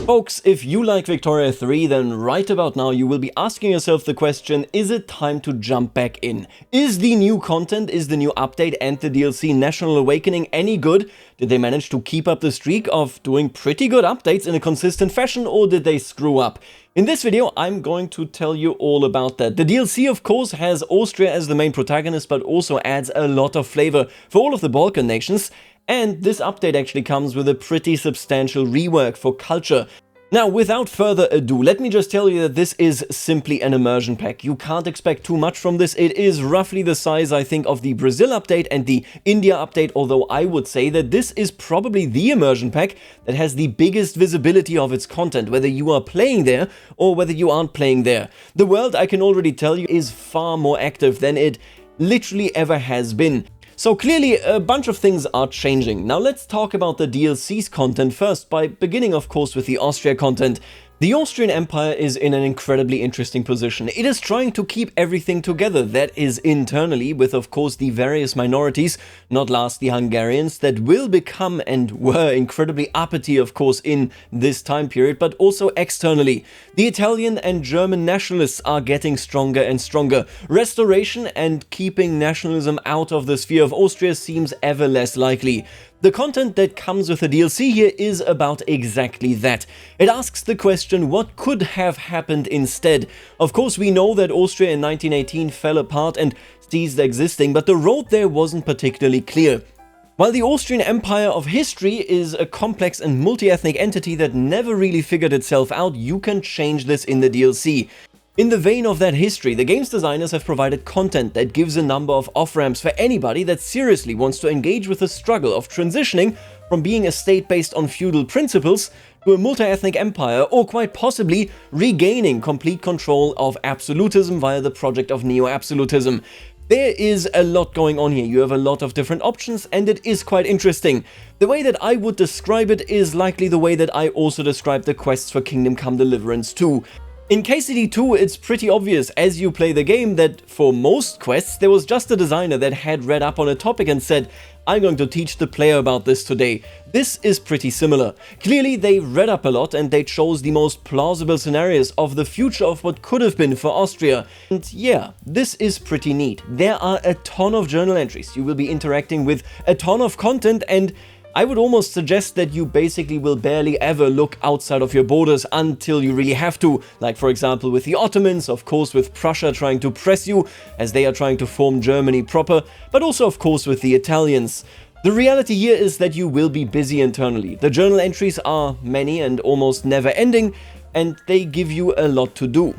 Folks, if you like Victoria 3, then right about now you will be asking yourself the question, is it time to jump back in? Is the new content, is the new update and the DLC National Awakening any good? Did they manage to keep up the streak of doing pretty good updates in a consistent fashion, or did they screw up? In this video, I'm going to tell you all about that. The DLC, of course, has Austria as the main protagonist, but also adds a lot of flavor for all of the Balkan nations. And this update actually comes with a pretty substantial rework for culture. Now, without further ado, let me just tell you that this is simply an immersion pack. You can't expect too much from this. It is roughly the size, I think, of the Brazil update and the India update, although I would say that this is probably the immersion pack that has the biggest visibility of its content, whether you are playing there or whether you aren't playing there. The world, I can already tell you, is far more active than it literally ever has been. So clearly a bunch of things are changing. Now let's talk about the DLC's content first, by beginning of course with the Austria content. The Austrian Empire is in an incredibly interesting position. It is trying to keep everything together, that is internally, with of course the various minorities, not last the Hungarians, that will become and were incredibly uppity of course in this time period, but also externally. The Italian and German nationalists are getting stronger and stronger. Restoration and keeping nationalism out of the sphere of Austria seems ever less likely. The content that comes with the DLC here is about exactly that. It asks the question, what could have happened instead? Of course, we know that Austria in 1918 fell apart and ceased existing, but the road there wasn't particularly clear. While the Austrian Empire of history is a complex and multi-ethnic entity that never really figured itself out, you can change this in the DLC. In the vein of that history, the game's designers have provided content that gives a number of off-ramps for anybody that seriously wants to engage with the struggle of transitioning from being a state based on feudal principles to a multi-ethnic empire, or quite possibly regaining complete control of absolutism via the project of neo-absolutism. There is a lot going on here. You have a lot of different options and it is quite interesting. The way that I would describe it is likely the way that I also describe the quests for Kingdom Come Deliverance 2. In KCD2, it's pretty obvious as you play the game that for most quests there was just a designer that had read up on a topic and said, I'm going to teach the player about this today. This is pretty similar. Clearly they read up a lot and they chose the most plausible scenarios of the future of what could have been for Austria. And yeah, this is pretty neat. There are a ton of journal entries, you will be interacting with a ton of content, and I would almost suggest that you basically will barely ever look outside of your borders until you really have to, like for example with the Ottomans, of course with Prussia trying to press you as they are trying to form Germany proper, but also of course with the Italians. The reality here is that you will be busy internally. The journal entries are many and almost never ending, and they give you a lot to do.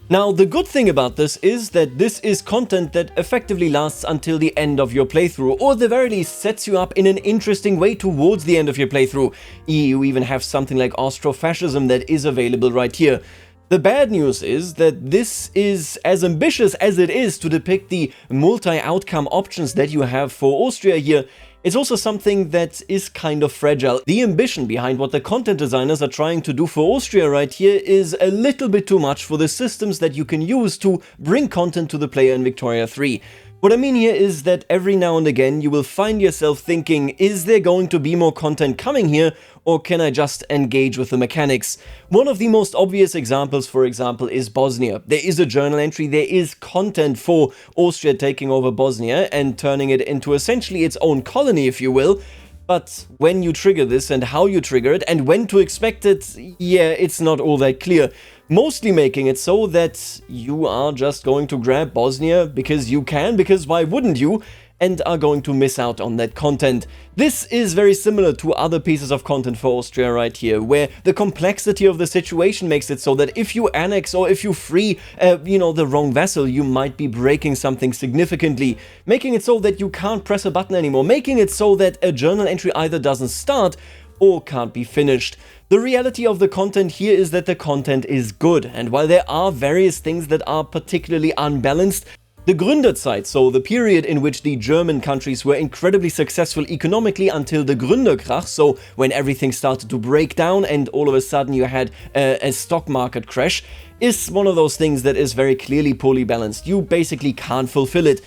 Now, the good thing about this is that this is content that effectively lasts until the end of your playthrough, or at the very least sets you up in an interesting way towards the end of your playthrough. You even have something like Austrofascism that is available right here. The bad news is that this is as ambitious as it is to depict the multi-outcome options that you have for Austria here. It's also something that is kind of fragile. The ambition behind what the content designers are trying to do for Austria right here is a little bit too much for the systems that you can use to bring content to the player in Victoria 3. What I mean here is that every now and again you will find yourself thinking, is there going to be more content coming here, or can I just engage with the mechanics? One of the most obvious examples, for example, is Bosnia. There is a journal entry, there is content for Austria taking over Bosnia and turning it into essentially its own colony, if you will. But when you trigger this and how you trigger it and when to expect it, yeah, it's not all that clear. Mostly making it so that you are just going to grab Bosnia because you can, because why wouldn't you, and are going to miss out on that content. This is very similar to other pieces of content for Austria right here, where the complexity of the situation makes it so that if you annex or if you free, the wrong vassal, you might be breaking something significantly, making it so that you can't press a button anymore, making it so that a journal entry either doesn't start or can't be finished. The reality of the content here is that the content is good, and while there are various things that are particularly unbalanced, the Gründerzeit, so the period in which the German countries were incredibly successful economically until the Gründerkrach, so when everything started to break down and all of a sudden you had a stock market crash, is one of those things that is very clearly poorly balanced. You basically can't fulfill it.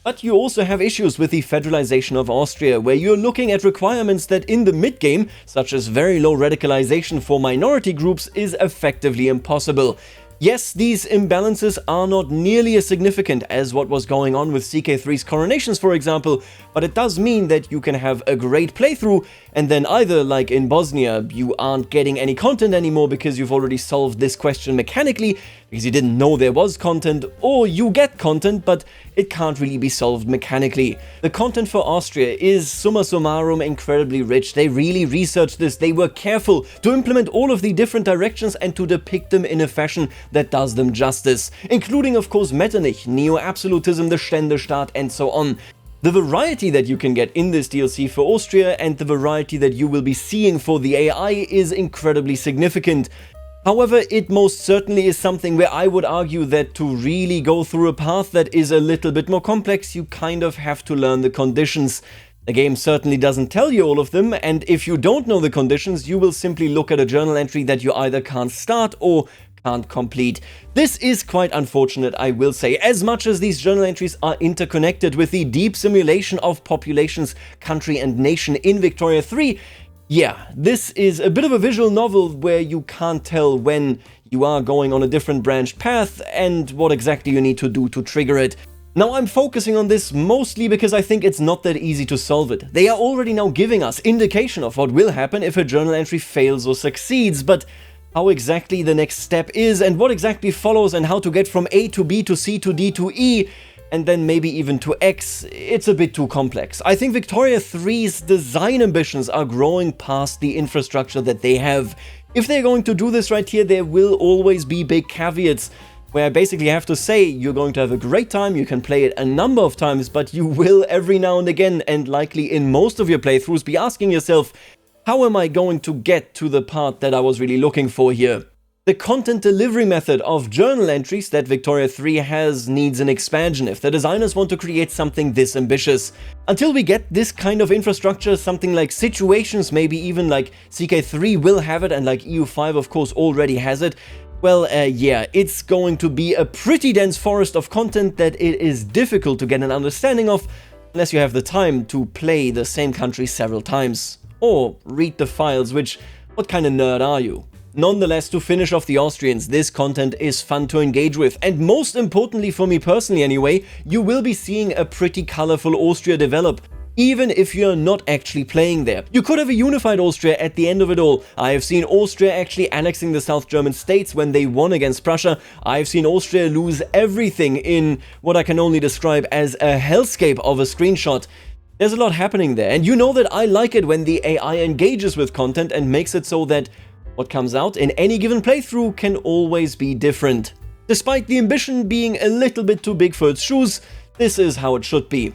But you also have issues with the federalization of Austria, where you're looking at requirements that in the mid-game, such as very low radicalization for minority groups, is effectively impossible. Yes, these imbalances are not nearly as significant as what was going on with CK3's coronations, for example, but it does mean that you can have a great playthrough, and then either, like in Bosnia, you aren't getting any content anymore because you've already solved this question mechanically, because you didn't know there was content, or you get content, but it can't really be solved mechanically. The content for Austria is summa summarum incredibly rich. They really researched this, they were careful to implement all of the different directions and to depict them in a fashion that does them justice, including of course Metternich, neo-absolutism, the Ständestaat, and so on. The variety that you can get in this DLC for Austria and the variety that you will be seeing for the AI is incredibly significant. However, it most certainly is something where I would argue that to really go through a path that is a little bit more complex, you kind of have to learn the conditions. The game certainly doesn't tell you all of them, and if you don't know the conditions, you will simply look at a journal entry that you either can't start or can't complete. This is quite unfortunate, I will say. As much as these journal entries are interconnected with the deep simulation of populations, country and nation in Victoria 3, yeah, this is a bit of a visual novel where you can't tell when you are going on a different branched path and what exactly you need to do to trigger it. Now, I'm focusing on this mostly because I think it's not that easy to solve it. They are already now giving us indication of what will happen if a journal entry fails or succeeds, but how exactly the next step is and what exactly follows and how to get from A to B to C to D to E and then maybe even to X, it's a bit too complex. I think Victoria 3's design ambitions are growing past the infrastructure that they have. If they're going to do this right here, there will always be big caveats, where I basically have to say you're going to have a great time, you can play it a number of times, but you will every now and again, and likely in most of your playthroughs, be asking yourself, how am I going to get to the part that I was really looking for here? The content delivery method of journal entries that Victoria 3 has needs an expansion if the designers want to create something this ambitious. Until we get this kind of infrastructure, something like situations, maybe even like CK3 will have it and like EU5 of course already has it, well, yeah, it's going to be a pretty dense forest of content that it is difficult to get an understanding of unless you have the time to play the same country several times. Or read the files, which, what kind of nerd are you? Nonetheless, to finish off the Austrians, this content is fun to engage with, and most importantly for me personally anyway, you will be seeing a pretty colorful Austria develop, even if you're not actually playing there. You could have a unified Austria at the end of it all. I have seen Austria actually annexing the South German states when they won against Prussia. I've seen Austria lose everything in what I can only describe as a hellscape of a screenshot. There's a lot happening there, and you know that I like it when the AI engages with content and makes it so that what comes out in any given playthrough can always be different. Despite the ambition being a little bit too big for its shoes, this is how it should be.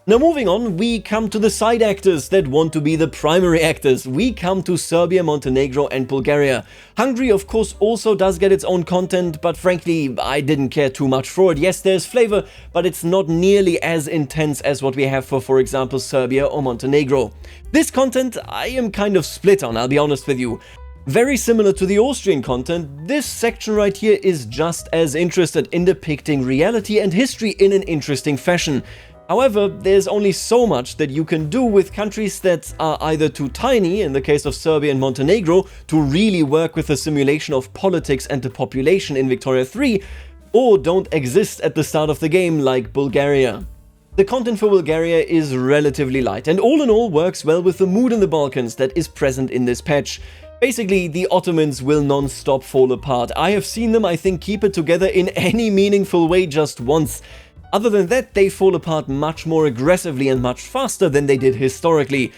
Now moving on, we come to the side actors that want to be the primary actors. We come to Serbia, Montenegro and Bulgaria. Hungary of course also does get its own content, but frankly I didn't care too much for it. Yes, there's flavor, but it's not nearly as intense as what we have for example, Serbia or Montenegro. This content I am kind of split on, I'll be honest with you. Very similar to the Austrian content, this section right here is just as interested in depicting reality and history in an interesting fashion. However, there's only so much that you can do with countries that are either too tiny, in the case of Serbia and Montenegro, to really work with the simulation of politics and the population in Victoria 3, or don't exist at the start of the game like Bulgaria. The content for Bulgaria is relatively light, and all in all works well with the mood in the Balkans that is present in this patch. Basically, the Ottomans will non-stop fall apart. I have seen them, I think, keep it together in any meaningful way just once. Other than that, they fall apart much more aggressively and much faster than they did historically.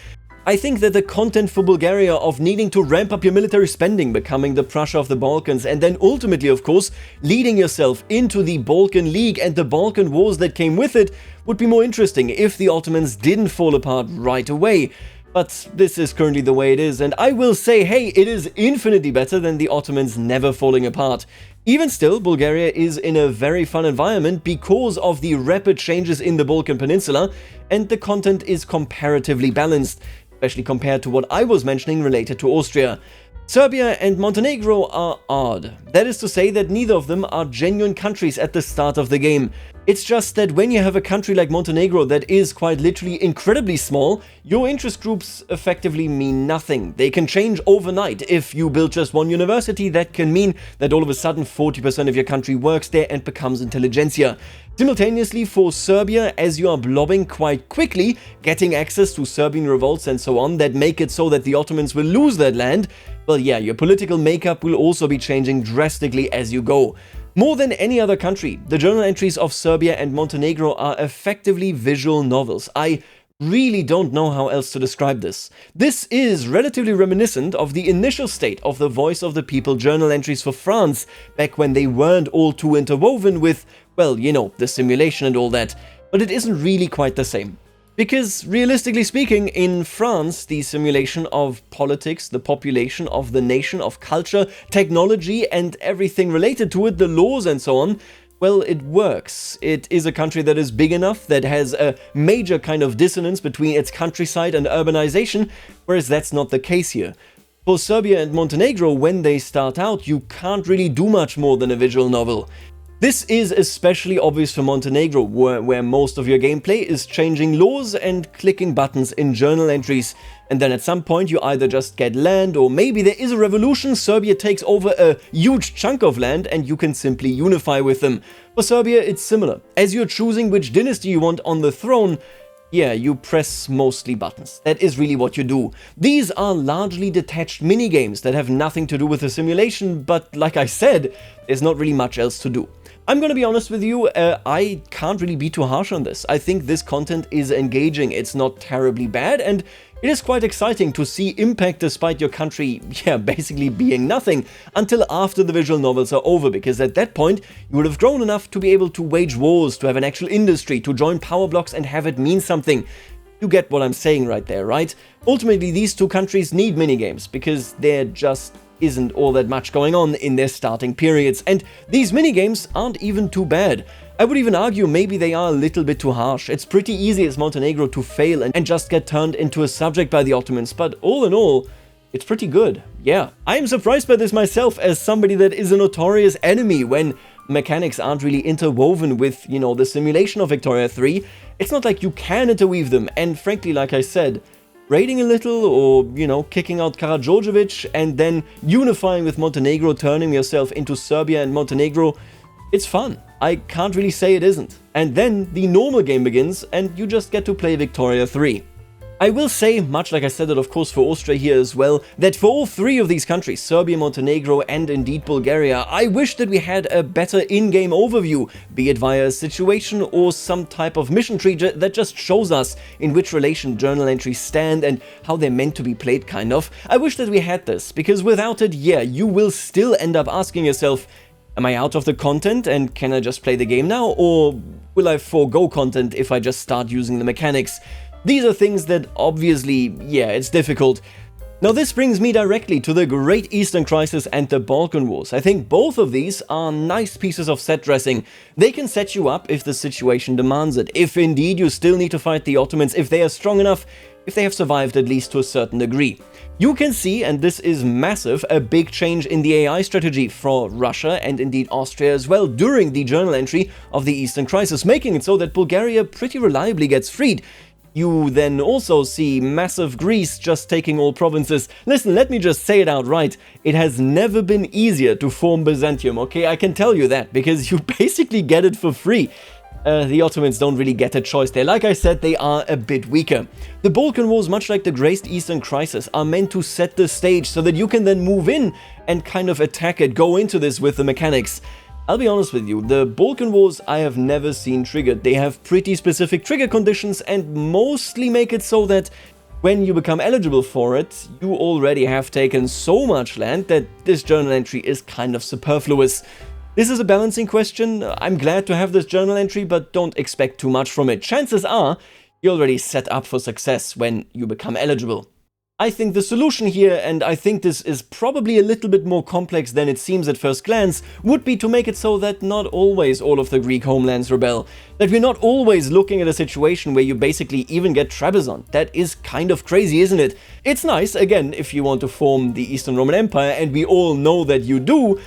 I think that the content for Bulgaria of needing to ramp up your military spending, becoming the Prussia of the Balkans, and then ultimately, of course, leading yourself into the Balkan League and the Balkan Wars that came with it would be more interesting if the Ottomans didn't fall apart right away. But this is currently the way it is, and I will say, hey, it is infinitely better than the Ottomans never falling apart. Even still, Bulgaria is in a very fun environment because of the rapid changes in the Balkan Peninsula, and the content is comparatively balanced, especially compared to what I was mentioning related to Austria. Serbia and Montenegro are odd. That is to say that neither of them are genuine countries at the start of the game. It's just that when you have a country like Montenegro that is quite literally incredibly small, your interest groups effectively mean nothing. They can change overnight. If you build just one university, that can mean that all of a sudden 40% of your country works there and becomes intelligentsia. Simultaneously for Serbia, as you are blobbing quite quickly, getting access to Serbian revolts and so on that make it so that the Ottomans will lose that land, well yeah, your political makeup will also be changing drastically as you go. More than any other country, the journal entries of Serbia and Montenegro are effectively visual novels. I really don't know how else to describe this. This is relatively reminiscent of the initial state of the Voice of the People journal entries for France, back when they weren't all too interwoven with, well, you know, the simulation and all that, but it isn't really quite the same. Because, realistically speaking, in France, the simulation of politics, the population of the nation, of culture, technology, and everything related to it, the laws and so on, well, it works. It is a country that is big enough, that has a major kind of dissonance between its countryside and urbanization, whereas that's not the case here. For Serbia and Montenegro, when they start out, you can't really do much more than a visual novel. This is especially obvious for Montenegro, where most of your gameplay is changing laws and clicking buttons in journal entries. And then at some point you either just get land, or maybe there is a revolution, Serbia takes over a huge chunk of land and you can simply unify with them. For Serbia it's similar. As you're choosing which dynasty you want on the throne, yeah, you press mostly buttons. That is really what you do. These are largely detached mini-games that have nothing to do with the simulation, but like I said, there's not really much else to do. I'm gonna be honest with you, I can't really be too harsh on this. I think this content is engaging, it's not terribly bad, and it is quite exciting to see impact despite your country, yeah, basically being nothing, until after the visual novels are over, because at that point you would have grown enough to be able to wage wars, to have an actual industry, to join power blocks and have it mean something. You get what I'm saying right there, right? Ultimately, these two countries need minigames, because there just isn't all that much going on in their starting periods, and these minigames aren't even too bad. I would even argue maybe they are a little bit too harsh. It's pretty easy as Montenegro to fail and just get turned into a subject by the Ottomans, but all in all, it's pretty good. Yeah, I am surprised by this myself as somebody that is a notorious enemy when mechanics aren't really interwoven with, you know, the simulation of Victoria 3. It's not like you can interweave them, and frankly, like I said, raiding a little, or, you know, kicking out Karađorđević and then unifying with Montenegro, turning yourself into Serbia and Montenegro, it's fun. I can't really say it isn't. And then the normal game begins and you just get to play Victoria 3. I will say, much like I said it of course for Austria here as well, that for all three of these countries, Serbia, Montenegro and indeed Bulgaria, I wish that we had a better in-game overview, be it via a situation or some type of mission tree that just shows us in which relation journal entries stand and how they're meant to be played, kind of. I wish that we had this, because without it, yeah, you will still end up asking yourself, am I out of the content and can I just play the game now, or will I forego content if I just start using the mechanics? These are things that obviously, yeah, it's difficult. Now this brings me directly to the Great Eastern Crisis and the Balkan Wars. I think both of these are nice pieces of set dressing. They can set you up if the situation demands it, if indeed you still need to fight the Ottomans, if they are strong enough, if they have survived at least to a certain degree. You can see, and this is massive, a big change in the AI strategy for Russia and indeed Austria as well during the journal entry of the Eastern Crisis, making it so that Bulgaria pretty reliably gets freed. You then also see massive Greece just taking all provinces. Listen, let me just say it outright. It has never been easier to form Byzantium, okay? I can tell you that, because you basically get it for free. The Ottomans don't really get a choice there. Like I said, they are a bit weaker. The Balkan Wars, much like the Great Eastern Crisis, are meant to set the stage so that you can then move in and kind of attack it, go into this with the mechanics. I'll be honest with you, the Balkan Wars I have never seen triggered. They have pretty specific trigger conditions and mostly make it so that when you become eligible for it, you already have taken so much land that this journal entry is kind of superfluous. This is a balancing question. I'm glad to have this journal entry, but don't expect too much from it. Chances are you're already set up for success when you become eligible. I think the solution here, and I think this is probably a little bit more complex than it seems at first glance, would be to make it so that not always all of the Greek homelands rebel. That we're not always looking at a situation where you basically even get Trebizond. That is kind of crazy, isn't it? It's nice, again, if you want to form the Eastern Roman Empire, and we all know that you do.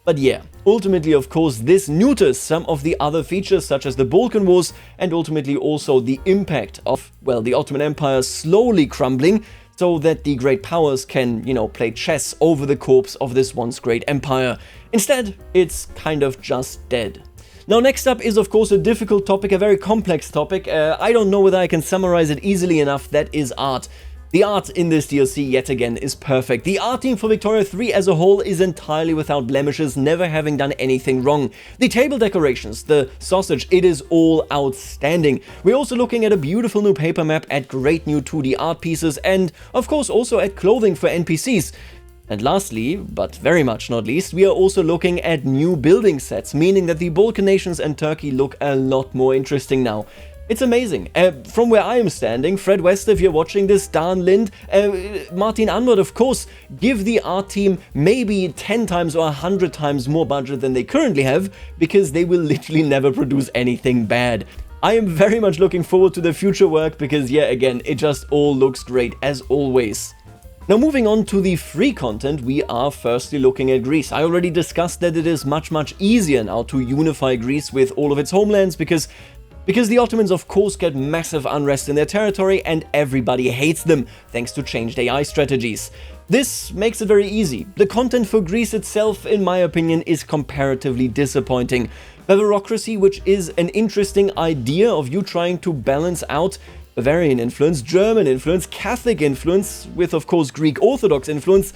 But yeah, ultimately, of course, this neuters some of the other features, such as the Balkan Wars, and ultimately also the impact of, well, the Ottoman Empire slowly crumbling, so that the great powers can, play chess over the corpse of this once great empire. Instead, it's kind of just dead. Now, next up is, of course, a difficult topic, a very complex topic. I don't know whether I can summarize it easily enough. That is art. The art in this DLC, yet again, is perfect. The art team for Victoria 3 as a whole is entirely without blemishes, never having done anything wrong. The table decorations, the sausage, it is all outstanding. We're also looking at a beautiful new paper map, at great new 2D art pieces, and of course also at clothing for NPCs. And lastly, but very much not least, we are also looking at new building sets, meaning that the Balkan nations and Turkey look a lot more interesting now. It's amazing. From where I am standing, Fred West, if you're watching this, Dan Lind, Martin Anward, of course, give the art team maybe 10 times or 100 times more budget than they currently have, because they will literally never produce anything bad. I am very much looking forward to the future work, because yeah, again, it just all looks great as always. Now, moving on to the free content, we are firstly looking at Greece. I already discussed that it is much easier now to unify Greece with all of its homelands, because the Ottomans of course get massive unrest in their territory and everybody hates them, thanks to changed AI strategies. This makes it very easy. The content for Greece itself, in my opinion, is comparatively disappointing. Bavaroocracy, which is an interesting idea of you trying to balance out Bavarian influence, German influence, Catholic influence, with of course Greek Orthodox influence.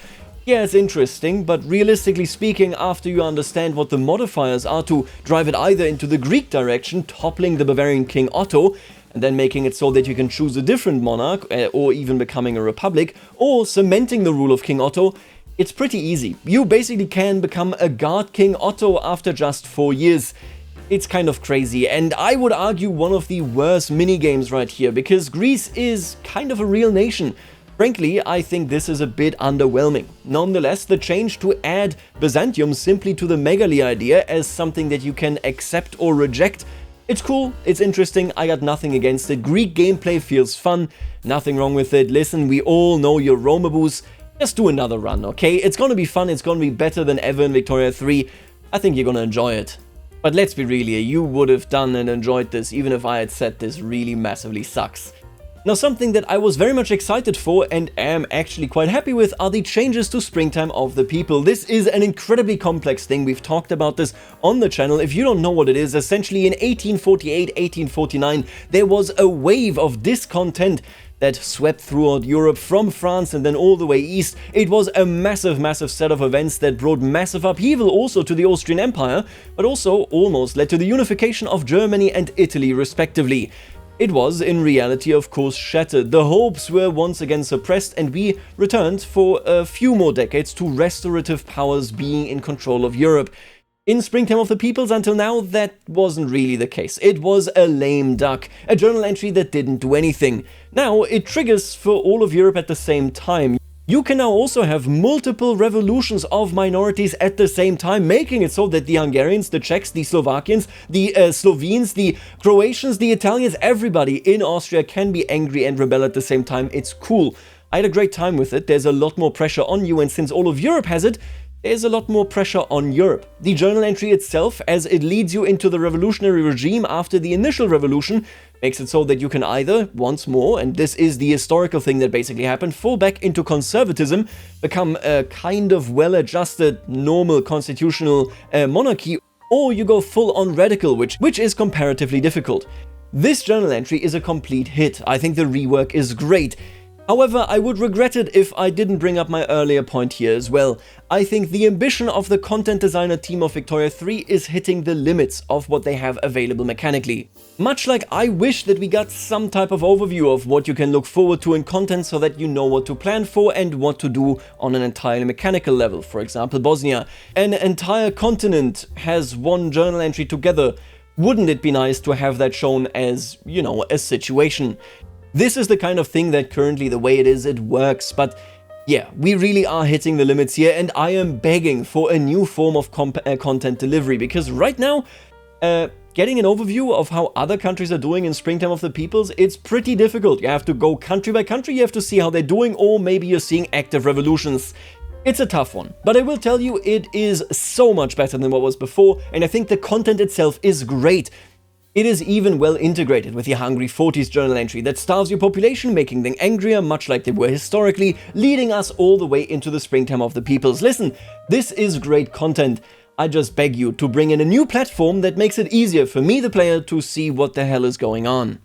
Yeah, it's interesting, but realistically speaking, after you understand what the modifiers are to drive it either into the Greek direction, toppling the Bavarian King Otto, and then making it so that you can choose a different monarch, or even becoming a republic, or cementing the rule of King Otto, it's pretty easy. You basically can become a guard King Otto after just 4 years. It's kind of crazy, and I would argue one of the worst mini-games right here, because Greece is kind of a real nation. Frankly, I think this is a bit underwhelming. Nonetheless, the change to add Byzantium simply to the Megali idea as something that you can accept or reject, it's cool, it's interesting, I got nothing against it. Greek gameplay feels fun, nothing wrong with it. Listen, we all know your Romaboos, just do another run, okay? It's gonna be fun, it's gonna be better than ever in Victoria 3. I think you're gonna enjoy it. But let's be real here, you would have done and enjoyed this even if I had said this really massively sucks. Now, something that I was very much excited for and am actually quite happy with are the changes to Springtime of the People. This is an incredibly complex thing. We've talked about this on the channel. If you don't know what it is, essentially in 1848, 1849, there was a wave of discontent that swept throughout Europe from France and then all the way east. It was a massive set of events that brought massive upheaval also to the Austrian Empire, but also almost led to the unification of Germany and Italy respectively. It was, in reality, of course, shattered. The hopes were once again suppressed, and we returned for a few more decades to restorative powers being in control of Europe. In Springtime of the Peoples, until now, that wasn't really the case. It was a lame duck, a journal entry that didn't do anything. Now, it triggers for all of Europe at the same time. You can now also have multiple revolutions of minorities at the same time, making it so that the Hungarians, the Czechs, the Slovakians, the Slovenes, the Croatians, the Italians, everybody in Austria can be angry and rebel at the same time. It's cool. I had a great time with it. There's a lot more pressure on you, and since all of Europe has it, there's a lot more pressure on Europe. The journal entry itself, as it leads you into the revolutionary regime after the initial revolution, makes it so that you can either, once more, and this is the historical thing that basically happened, fall back into conservatism, become a kind of well-adjusted, normal constitutional monarchy, or you go full-on radical, which is comparatively difficult. This journal entry is a complete hit. I think the rework is great. However, I would regret it if I didn't bring up my earlier point here as well. I think the ambition of the content designer team of Victoria 3 is hitting the limits of what they have available mechanically. Much like I wish that we got some type of overview of what you can look forward to in content so that you know what to plan for and what to do on an entirely mechanical level. For example, Bosnia. An entire continent has one journal entry together. Wouldn't it be nice to have that shown as, a situation? This is the kind of thing that currently the way it is, it works, but yeah, we really are hitting the limits here, and I am begging for a new form of content delivery, because right now, getting an overview of how other countries are doing in Springtime of the Peoples, it's pretty difficult. You have to go country by country, you have to see how they're doing, or maybe you're seeing active revolutions. It's a tough one, but I will tell you it is so much better than what was before, and I think the content itself is great. It is even well integrated with the Hungry 40s journal entry that starves your population, making them angrier, much like they were historically, leading us all the way into the Springtime of the Peoples. Listen, this is great content. I just beg you to bring in a new platform that makes it easier for me, the player, to see what the hell is going on.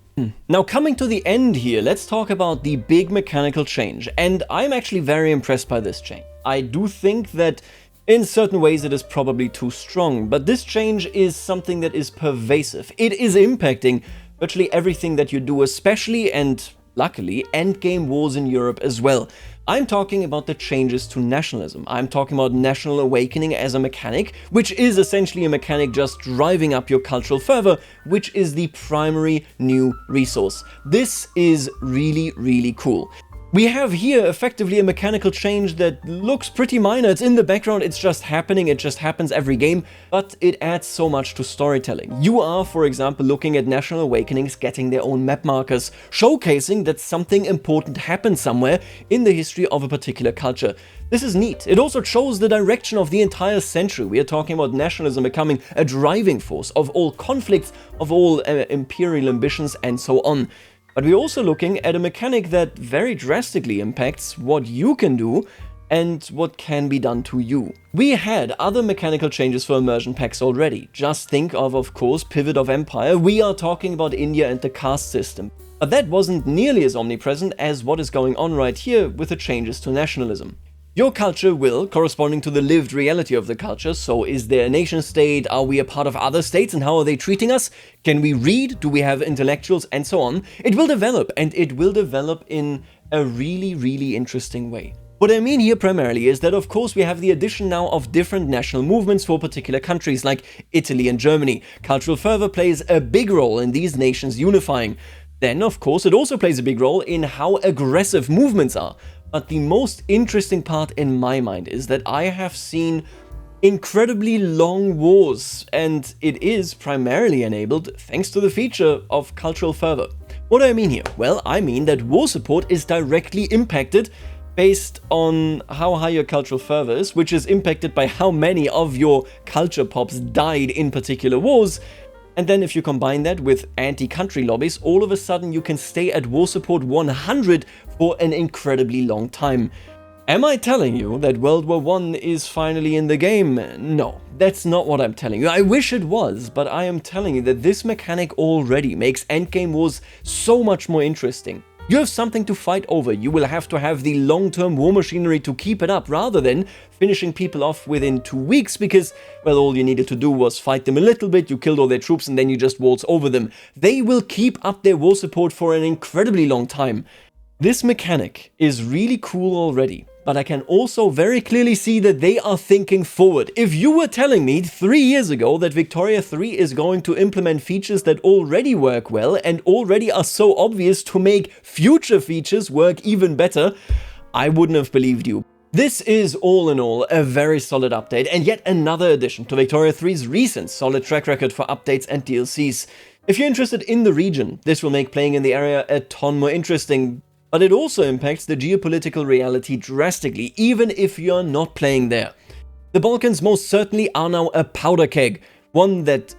Now, coming to the end here, let's talk about the big mechanical change, and I'm actually very impressed by this change. I do think that in certain ways it is probably too strong, but this change is something that is pervasive. It is impacting virtually everything that you do, especially, and luckily, endgame wars in Europe as well. I'm talking about the changes to nationalism. I'm talking about national awakening as a mechanic, which is essentially a mechanic just driving up your cultural fervor, which is the primary new resource. This is really, really cool. We have here effectively a mechanical change that looks pretty minor. It's in the background, it's just happening, it just happens every game, but it adds so much to storytelling. You are, for example, looking at national awakenings getting their own map markers, showcasing that something important happened somewhere in the history of a particular culture. This is neat. It also shows the direction of the entire century. We are talking about nationalism becoming a driving force of all conflicts, of all imperial ambitions, and so on. But we're also looking at a mechanic that very drastically impacts what you can do and what can be done to you. We had other mechanical changes for immersion packs already. Just think of course, Pivot of Empire. We are talking about India and the caste system. But that wasn't nearly as omnipresent as what is going on right here with the changes to nationalism. Your culture will, corresponding to the lived reality of the culture, so is there a nation state, are we a part of other states and how are they treating us, can we read, do we have intellectuals, and so on, it will develop, and it will develop in a really, really interesting way. What I mean here primarily is that of course we have the addition now of different national movements for particular countries like Italy and Germany. Cultural fervor plays a big role in these nations unifying. Then of course it also plays a big role in how aggressive movements are. But the most interesting part in my mind is that I have seen incredibly long wars, and it is primarily enabled thanks to the feature of cultural fervor. What do I mean here? Well, I mean that war support is directly impacted based on how high your cultural fervor is, which is impacted by how many of your culture pops died in particular wars. And then if you combine that with anti-country lobbies, all of a sudden you can stay at war support 100 for an incredibly long time. Am I telling you that World War I is finally in the game? No, that's not what I'm telling you. I wish it was, but I am telling you that this mechanic already makes endgame wars so much more interesting. You have something to fight over. You will have to have the long-term war machinery to keep it up rather than finishing people off within 2 weeks because, well, all you needed to do was fight them a little bit, you killed all their troops and then you just waltz over them. They will keep up their war support for an incredibly long time. This mechanic is really cool already, but I can also very clearly see that they are thinking forward. If you were telling me 3 years ago that Victoria 3 is going to implement features that already work well and already are so obvious to make future features work even better, I wouldn't have believed you. This is all in all a very solid update and yet another addition to Victoria 3's recent solid track record for updates and DLCs. If you're interested in the region, this will make playing in the area a ton more interesting. But it also impacts the geopolitical reality drastically, even if you're not playing there. The Balkans most certainly are now a powder keg, one that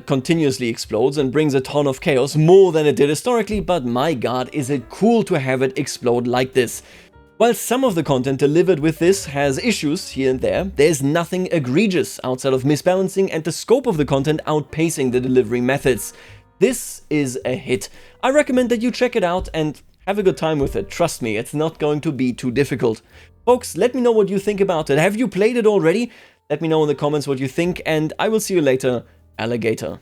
continuously explodes and brings a ton of chaos, more than it did historically, but my god, is it cool to have it explode like this. While some of the content delivered with this has issues here and there, there's nothing egregious outside of misbalancing and the scope of the content outpacing the delivery methods. This is a hit. I recommend that you check it out and have a good time with it. Trust me, it's not going to be too difficult. Folks, let me know what you think about it. Have you played it already? Let me know in the comments what you think, and I will see you later, alligator.